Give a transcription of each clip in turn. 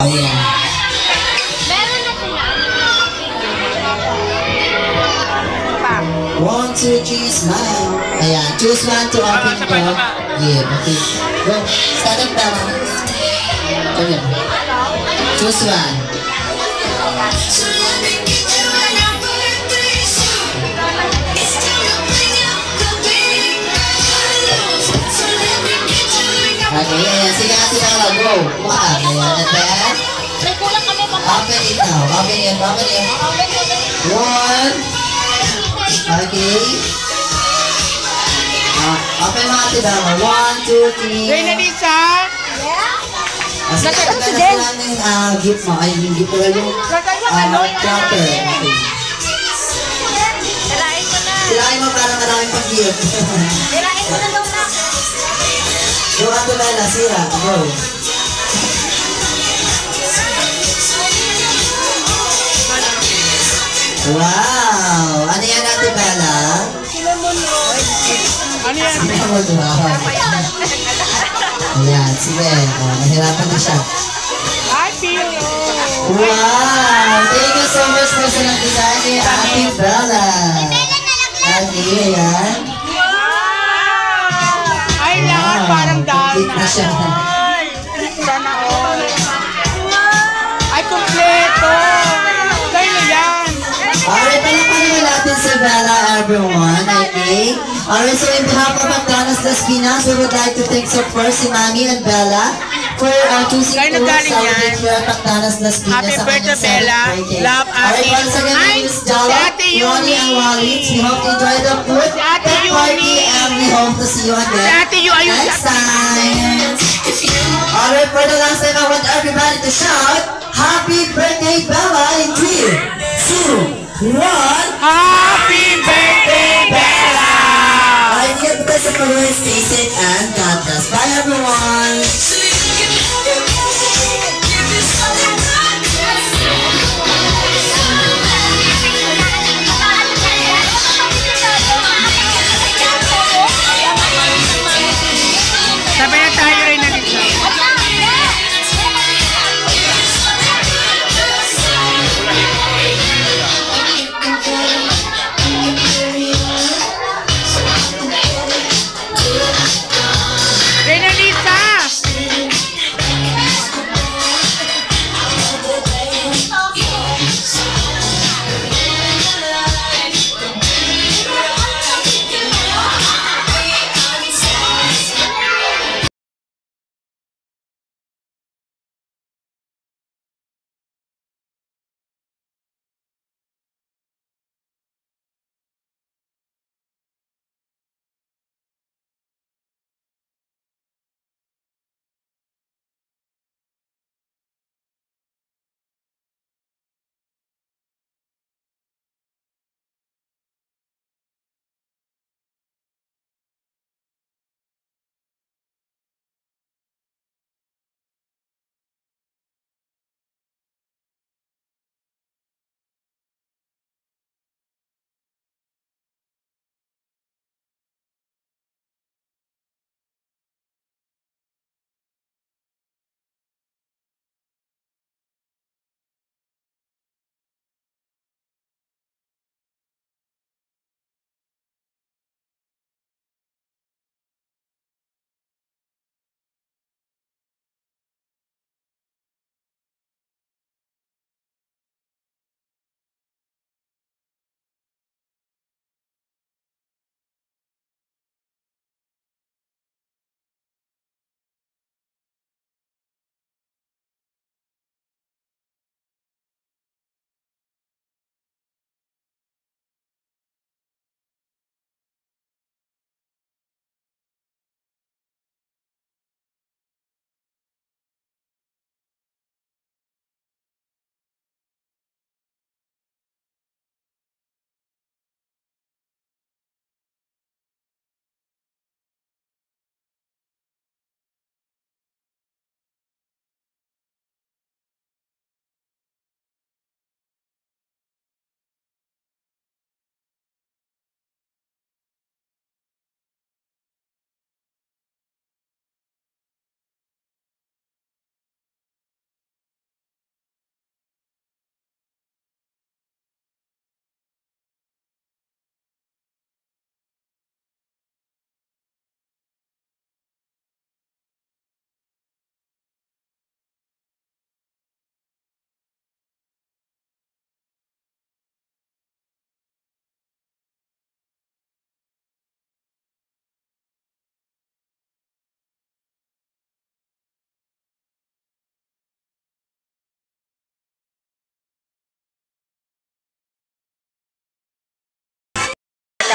Ayan. Meron na sila. 1, 2, 3, smile. Ayan. Choose one to open the door. Yeah, okay. Go. Stand up now. Come here. Choose one. Okay, ayan. Sige natin na go. Wow, ayan. And then, May kulang kami pa. open it now. Open it. Open it. One. Okay. Open mga tibama. 1, 2, 3. Reyna Lisa! Sige, nagkakasalan yung gift mo. Ay, yung gift mo yung proper. Okay. Tirain mo na. Sirain mo para maraming pag-gift. Tirain mo na daw na. Go, Ate Bella. Sira. Go. Wow! Ano yan, Ate Bella? Ano yan? Cinnamon roll. Ayan, sige. Nahirapan na siya. Ay, Pio! Wow! Thank you so much for sa design ni Ate Bella. Ate, ayan. Ay, lahat parang dahil complete na siya. Sana all. Ay, kompleto! Kayo na yan! Alright, palakpakan naman natin si Bella, everyone. Okay? Alright, so in behalf of McDonald's Las Piñas, we would like to thank so first si Mami and Bella for choosing Kayo to nagaling celebrate yan. here at McDonald's Las Piñas. Happy sa birthday, kanyang Bella. 7th birthday. Love, Alright, Ate. once again, Ay, Miss Dalla, si Ate Ronnie, and Yumi. Walid. We hope you enjoy the food Si Ate and party, Yumi. and we hope to see you Si again Ate Yu, ayun next sa... time. Alright, for the last time, I want everybody to shout, Happy Birthday, Bella, in 3, 2, 1. Happy birthday, Bella! Alright, get the best of the stay safe and God bless. Bye, everyone. Sabi na tayo, Reyna Lisa. Reyna Lisa!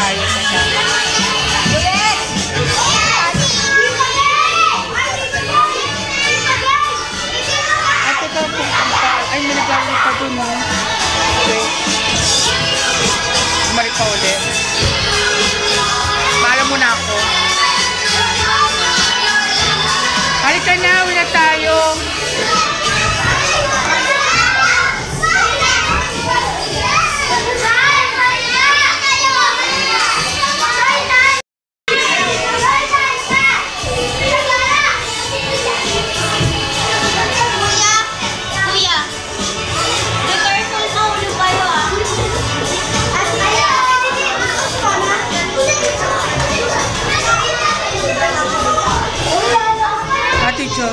tayo sa kanya. At ikaw po, ay may naglalagay pa dun, no? Okay. Bumalik pa ulit. Maalam mo na ako. Halika na, uwi na tayo. Ate Jo.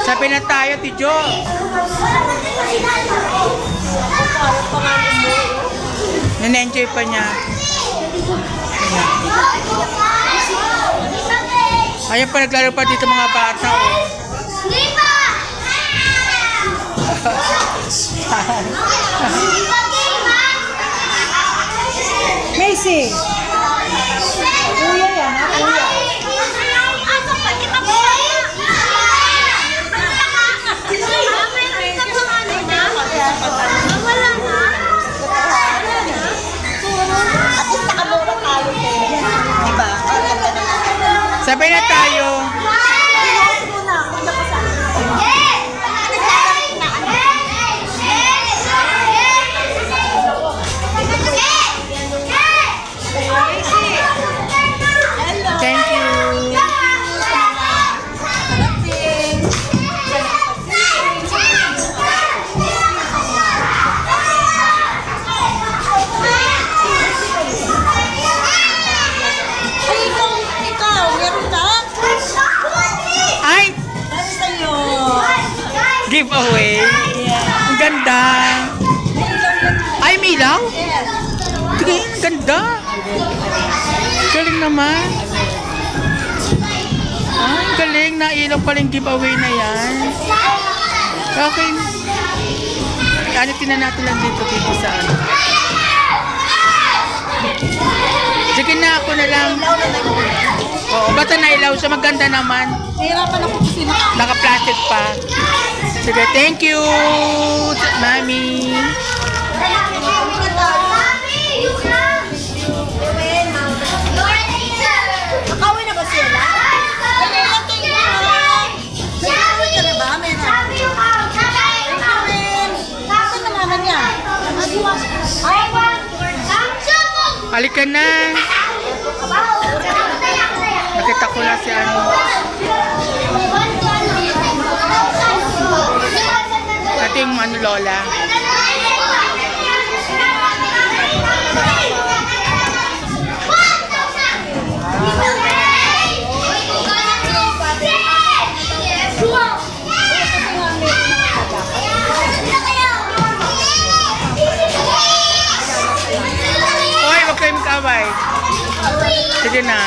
Sabi na tayo, Tijo. Nane-enjoy pa niya. Ayan pa, naglaro pa dito mga bata. Macy! Kuya yan, ha? Kuya. Sabay na tayo. Thank you. Ay! Giveaway. Ang ganda. Ay, may ilaw? Tingin, ang ganda. Galing naman. Ay, galing. Nailaw pala yung giveaway na yan. Okay. Anitin na natin lang dito sa ano. Sige na, ako na lang. Oo, basta nailaw siya. Maganda naman. Nahirapan ako kasi Naka-plastic pa. Sige, thank you, Mami. nakawin na ba sila? Nakawin ka na ba? Saan na naman niya? Halika na. Nakita ko na si ano. Ating ano, Lola. Hoy, huwag kayong mag-away. Sige na.